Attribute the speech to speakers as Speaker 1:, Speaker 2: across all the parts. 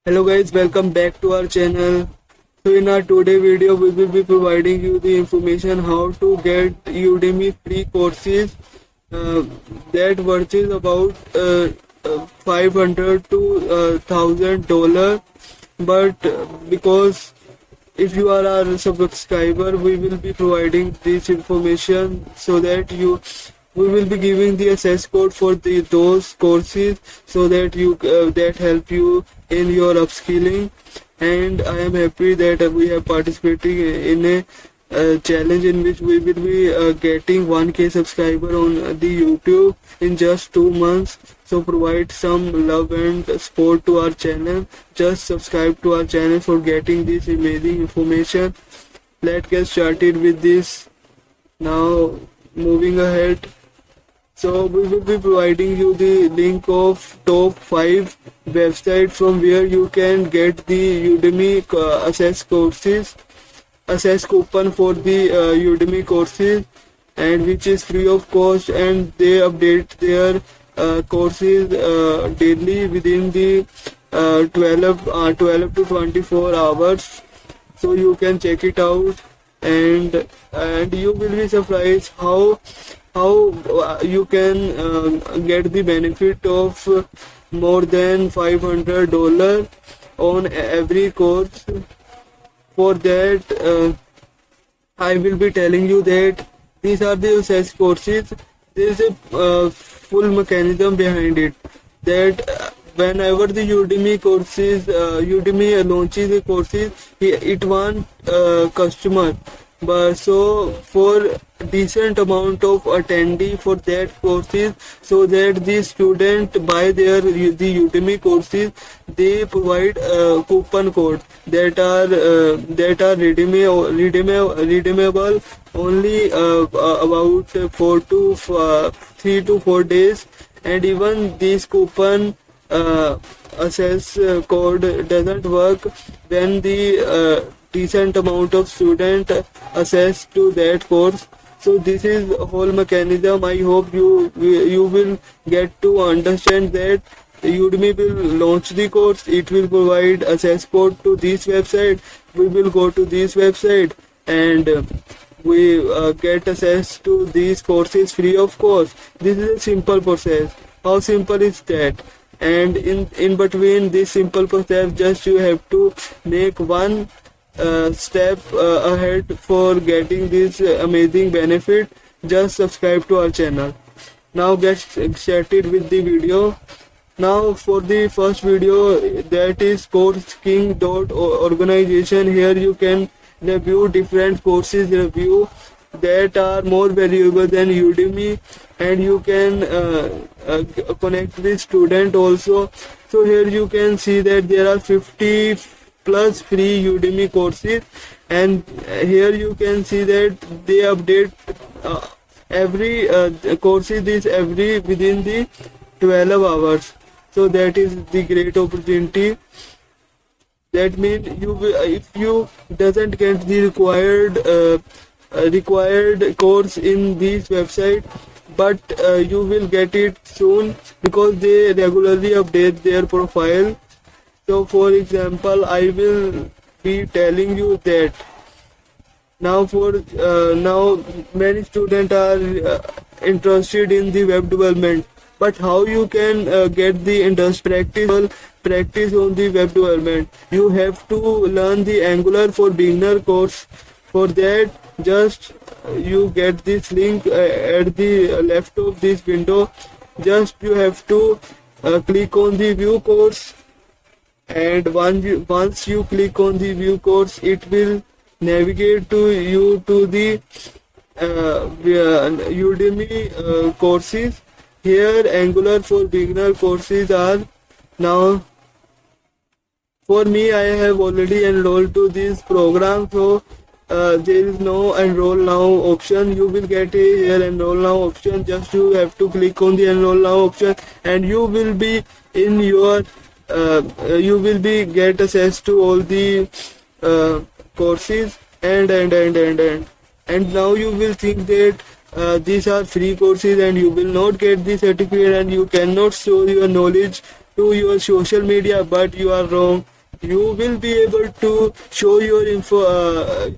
Speaker 1: Hello guys, welcome back to our channel. So in our today video, we will be providing you the information how to get Udemy free courses uh, that worth is about 500 to $1,000. But because if you are our subscriber, we will be providing this information so that we will be giving the access code for those courses so that that help you in your upskilling. And I am happy that we have participating in a challenge in which we will be getting 1K subscriber on the YouTube in just 2 months. So provide some love and support to our channel. Just subscribe to our channel for getting this amazing information. Let's get started with this. Now moving ahead. So we will be providing you the link of top 5 websites from where you can get the Udemy access coupon for the Udemy courses, and which is free of cost, and they update their courses daily within the 12 to 24 hours. So you can check it out, and you will be surprised how you can get the benefit of more than $500 on every course. For that, I will be telling you that these are the access courses. There is a full mechanism behind it, that whenever the Udemy launches the courses, it want customer. But so for decent amount of attendee for that courses, so that the student buy the Udemy courses, they provide coupon code that are redeemable only about 3 to 4 days. And even this coupon access code doesn't work when the decent amount of student access to that course. So this is whole mechanism. I hope you will get to understand that Udemy will launch the course. It will provide access code to this website. We will go to this website, and we get access to these courses free of cost. This is a simple process. How simple is that? And in between this simple process, just you have to make one step ahead for getting this amazing benefit. Just subscribe to our channel. Now get started with the video. Now for the first video, that is CourseKing.organization. Here you can review different courses review that are more valuable than Udemy, and you can connect with student also. So here you can see that there are 50 plus free Udemy courses, and here you can see that they update every courses is every within the 12 hours. So that is the great opportunity. That means if you doesn't get the required course in this website, but you will get it soon because they regularly update their profile. So for example, I will be telling you that now many students are interested in the web development, but how you can get the industry practice on the web development? You have to learn the Angular for beginner course. For that, just you get this link at the left of this window. Just you have to click on the view course, and once you click on the view course, it will navigate to the Udemy courses. Here Angular for beginner courses are. Now for me, I have already enrolled to this program, so there is no enroll now option. You will get a here enroll now option. Just you have to click on the enroll now option, and you will be in your you will be get access to all the courses, and now you will think that these are free courses and you will not get the certificate and you cannot show your knowledge to your social media, but you are wrong. you will be able to show your info,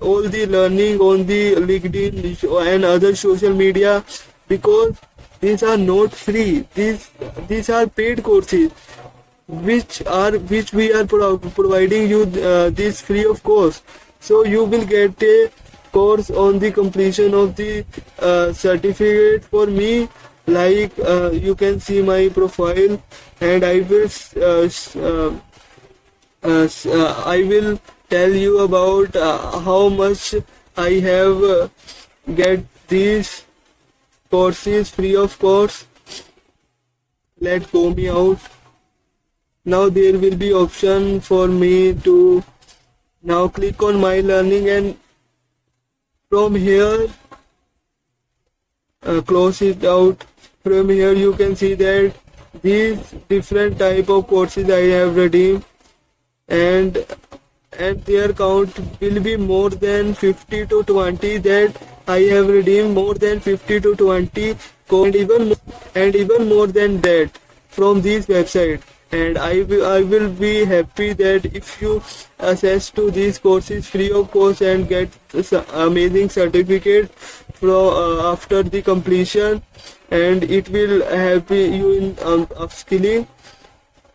Speaker 1: all the learning on the LinkedIn and other social media, because these are not free. These are paid courses, which we are providing you this free of course. So you will get a course on the completion of the certificate for me. Like you can see my profile, and I will tell you about how much I have get these courses free of course. Let go me out. Now there will be option for me to now click on my learning, and from here close it out. From here you can see that these different type of courses I have redeemed, and their count will be more than 50 to 20, that I have redeemed more than 50 to 20 courses, and even more than that from this website. And I will be happy that if you access to these courses free of course and get amazing certificate from after the completion, and it will help you in upskilling.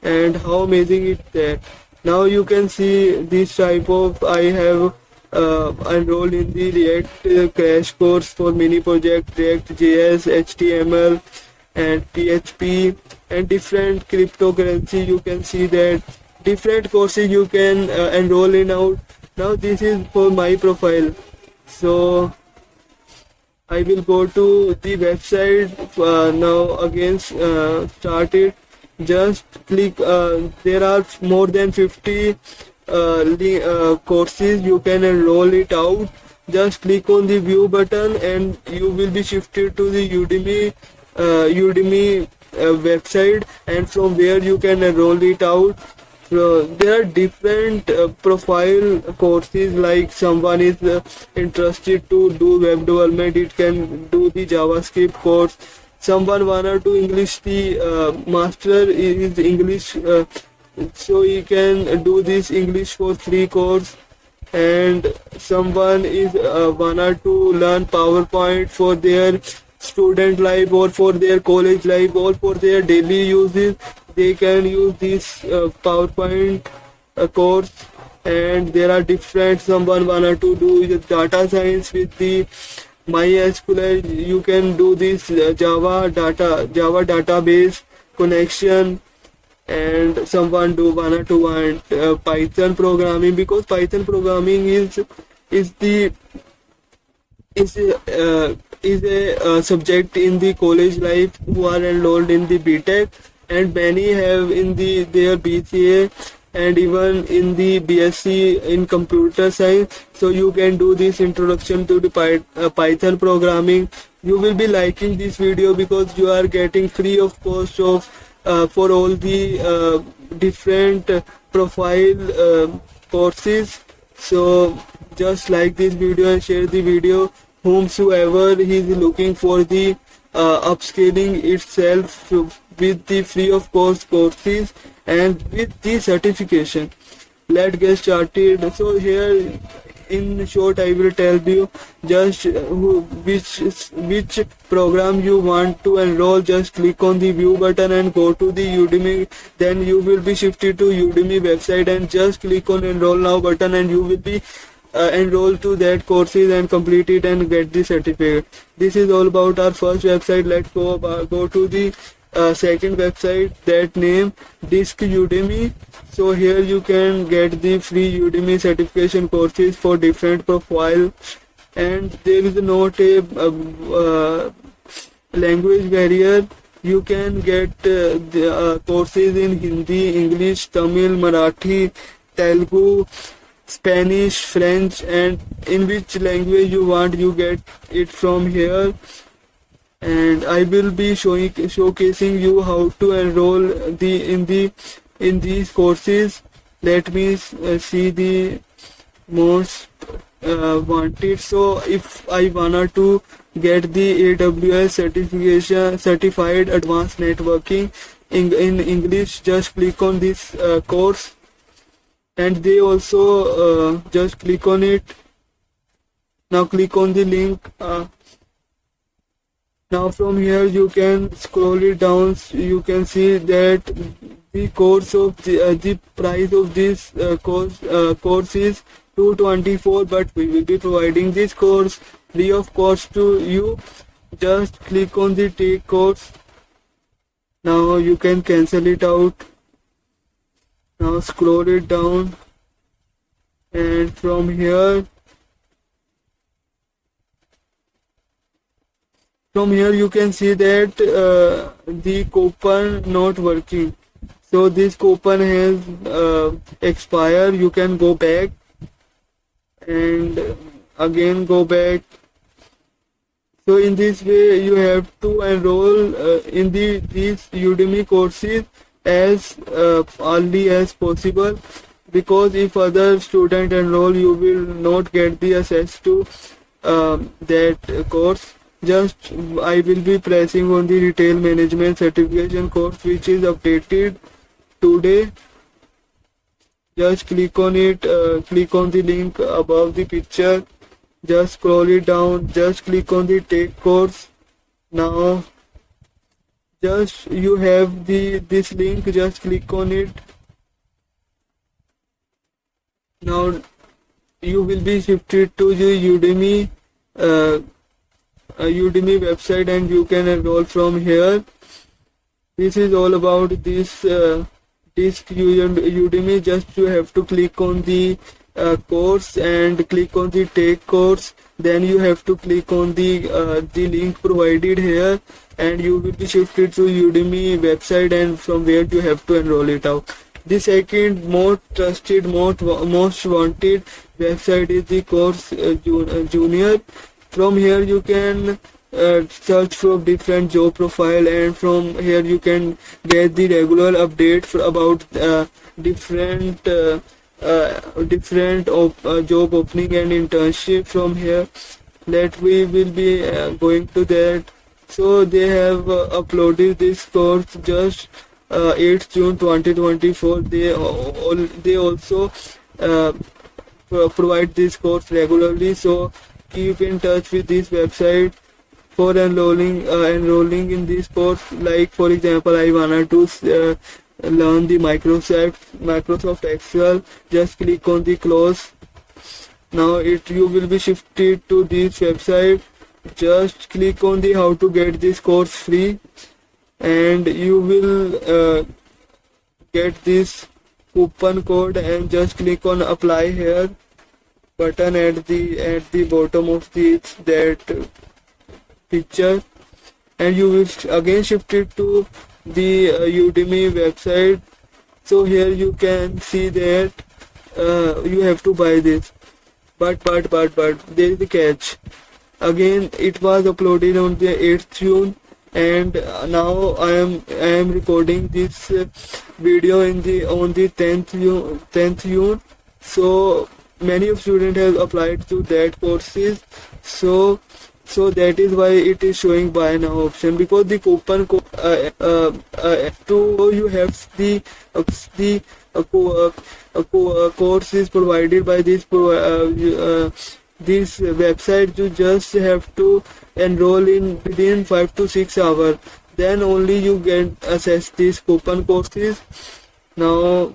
Speaker 1: And how amazing is that. Now you can see this type of, I have enrolled in the React crash course for mini project, React JS, HTML and PHP, and different cryptocurrency. You can see that different courses you can enroll in out. Now this is for my profile, so I will go to the website now. Again start it. Just click, there are more than 50 courses, you can enroll it out. Just click on the view button and you will be shifted to the Udemy website, and from where you can enroll it out. So there are different profile courses, like someone is interested to do web development, it can do the JavaScript course. Someone wanna do English, the master is English, so he can do this English for free course. And someone is wanna to learn PowerPoint for their student life or for their college life or for their daily uses, they can use this PowerPoint course. And there are different, someone wanna to do the data science with the MySQL, you can do this Java database connection. And someone wanna to want Python programming, because Python programming is a subject in the college life who are enrolled in the BTech, and many have in their BCA and even in the BSc in computer science. So you can do this introduction to the Python programming. You will be liking this video because you are getting free of cost of for all the different profile courses. So just like this video and share the video. Whomsoever is looking for the upscaling itself with the free of cost courses and with the certification. Let's get started. So here in short I will tell you just which program you want to enroll. Just click on the view button and go to the Udemy, then you will be shifted to Udemy website, and just click on enroll now button and you will be enroll to that courses and complete it and get the certificate. This is all about our first website. Let's go to the second website, that name Disc Udemy. So here you can get the free Udemy certification courses for different profile, and there is not a language barrier. You can get the courses in Hindi, English, Tamil, Marathi, Telugu, Spanish, French, and in which language you want, you get it from here. And I will be showcasing you how to enroll in these courses. Let me see the most wanted. So if I wanted to get the AWS certification, certified advanced networking in English, just click on this course and they also just click on it. Now click on the link. Now from here you can scroll it down. You can see that the course of the price of this course is 224, but we will be providing this course free of cost to you. Just click on the take course. Now you can cancel it out. Now scroll it down, and from here you can see that the coupon not working. So this coupon has expired. You can go back and again go back. So in this way you have to enroll in these Udemy courses as early as possible, because if other student enroll, you will not get the access to that course. Just I will be pressing on the retail management certification course, which is updated today. Just click on it. Click on the link above the picture. Just scroll it down. Just click on the take course. Now just you have this link. Just click on it. Now you will be shifted to the Udemy Udemy website, and you can enroll from here. This is all about this Udemy. Just you have to click on the course and click on the take course. Then you have to click on the link provided here, and you will be shifted to Udemy website, and from where you have to enroll it out. The second most trusted, most wanted website is the Course Junior. From here you can search for different job profile, and from here you can get the regular updates about different job opening and internship. From here that we will be going to that. So they have uploaded this course just 8th June 2024. They also provide this course regularly, so keep in touch with this website for enrolling in this course. Like for example, I wanted to learn the Microsoft Excel. Just click on the close. Now you will be shifted to this website. Just click on the how to get this course free, and you will get this coupon code, and just click on apply here button at the bottom of that picture, and you will again shift it to the Udemy website. So here you can see that you have to buy this, but there is the catch. Again, it was uploaded on the 8th June, and now I am recording this video on the 10th June. So many of students have applied to that courses. So that is why it is showing buy now option, because the coupon code you have the course is provided by this website. You just have to enroll in within 5 to 6 hours, then only you get access these coupon courses. Now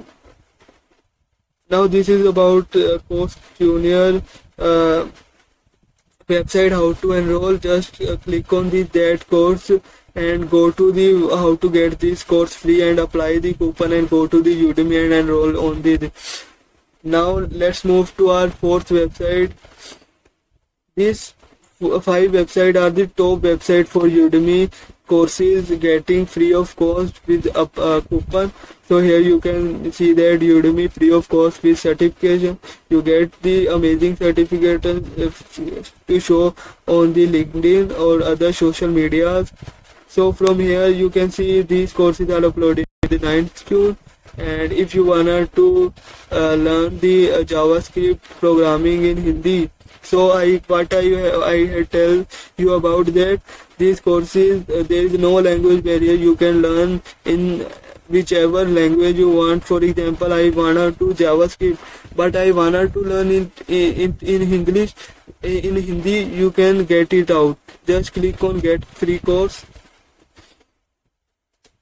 Speaker 1: this is about Course Junior website, how to enroll. Just click on that course and go to the how to get this course free and apply the coupon, and go to the Udemy and enroll on the. Now let's move to our fourth website. These 5 websites are the top website for Udemy courses getting free of cost with a coupon. So here you can see that Udemy free of cost with certification. You get the amazing certificate to show on the LinkedIn or other social medias. So from here you can see these courses are uploaded in the 9th June. And if you wanted to learn the JavaScript programming in Hindi, so I tell you about that. These courses, there is no language barrier. You can learn in whichever language you want. For example, I wanna do JavaScript, but I wanna to learn in English, in Hindi. You can get it out. Just click on get free course,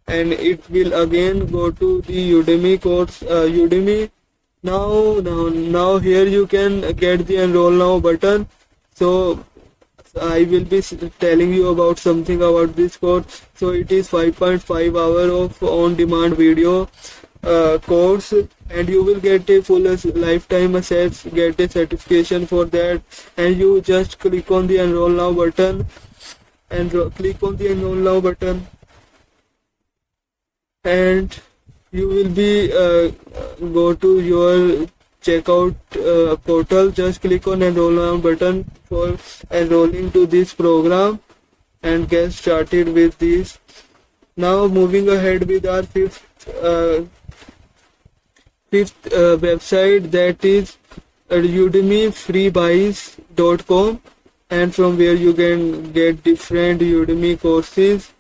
Speaker 1: and it will again go to the Udemy course. Udemy. Now here you can get the enroll now button. So I will be telling you about something about this course. So it is 5.5 hour of on-demand video course, and you will get a full lifetime access, get a certification for that. And you just click on the enroll now button, and click on the enroll now button, and you will be go to your checkout portal. Just click on enroll now button for enrolling to this program and get started with this. Now moving ahead with our fifth website, that is udemyfreebuys.com, and from where you can get different Udemy courses.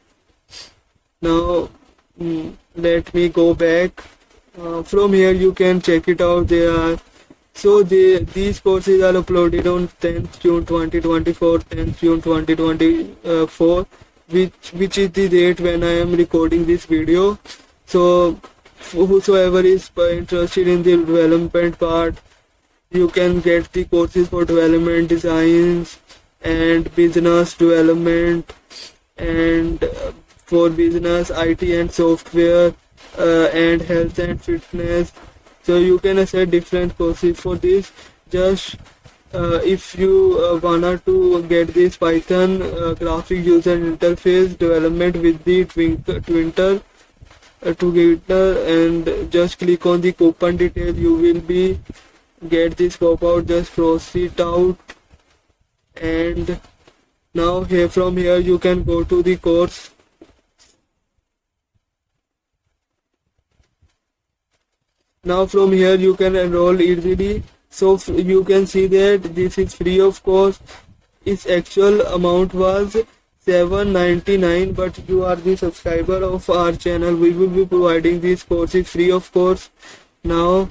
Speaker 1: Now let me go back. From here you can check it out. These courses are uploaded on 10th June 2024, 10th June 2024, which is the date when I am recording this video. So whosoever is interested in the development part, you can get the courses for development, designs, and business development, and for business, IT and software, and health and fitness. So you can access different courses for this. Just if you wanna to get this Python graphic user interface development with the Twitter, and just click on the coupon detail, you will be get this pop out. Just cross it out, and now from here you can go to the course. Now from here you can enroll easily. So you can see that this is free of cost. Its actual amount was $7.99, but you are the subscriber of our channel. We will be providing these courses free of course. Now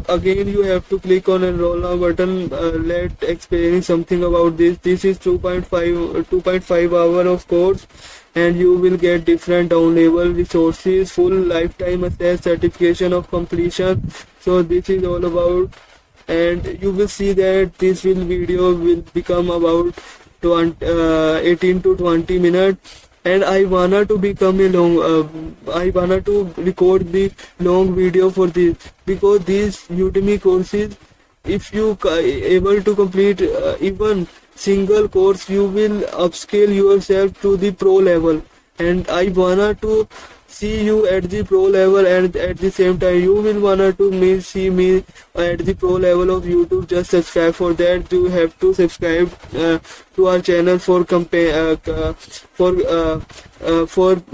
Speaker 1: again you have to click on enroll now button. Let explain something about this. This is 2.5 hour of course, and you will get different downloadable resources, full lifetime access, certification of completion. So this is all about, and you will see that this video will become about 18 to 20 minutes. And I wanna to become a I wanna to record the long video for this, because these Udemy courses, if you able to complete even single course, you will upscale yourself to the pro level. And I wanna to see you at the pro level, and at the same time you will wanna to see me at the pro level of YouTube. Just subscribe. For that you have to subscribe to our channel for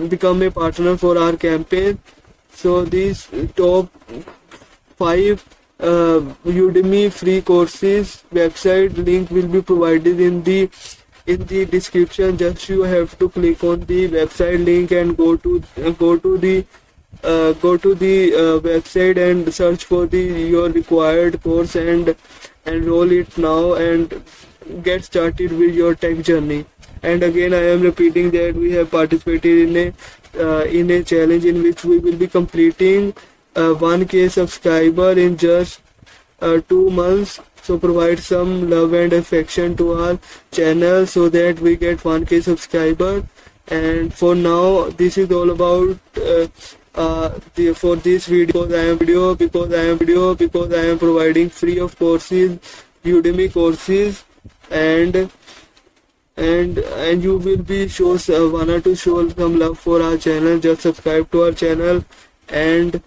Speaker 1: become a partner for our campaign. So these top 5 Udemy free courses website link will be provided in the description. Just you have to click on the website link and go to the website and search for your required course and enroll it now and get started with your tech journey. And again I am repeating that we have participated in a challenge in which we will be completing 1K subscriber in just 2 months. So provide some love and affection to our channel so that we get 1K subscriber. And for now this is all about for this video, because I am providing free of courses, Udemy courses, and you will be wanna to show some love for our channel. Just subscribe to our channel and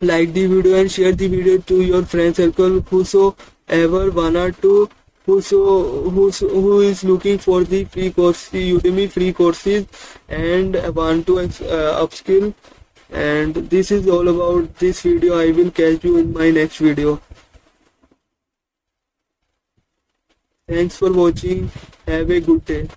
Speaker 1: like the video and share the video to your friend circle, whosoever wanna to who is looking for the free course, Udemy free courses, and want to upskill. And this is all about this video. I will catch you in my next video. Thanks for watching. Have a good day.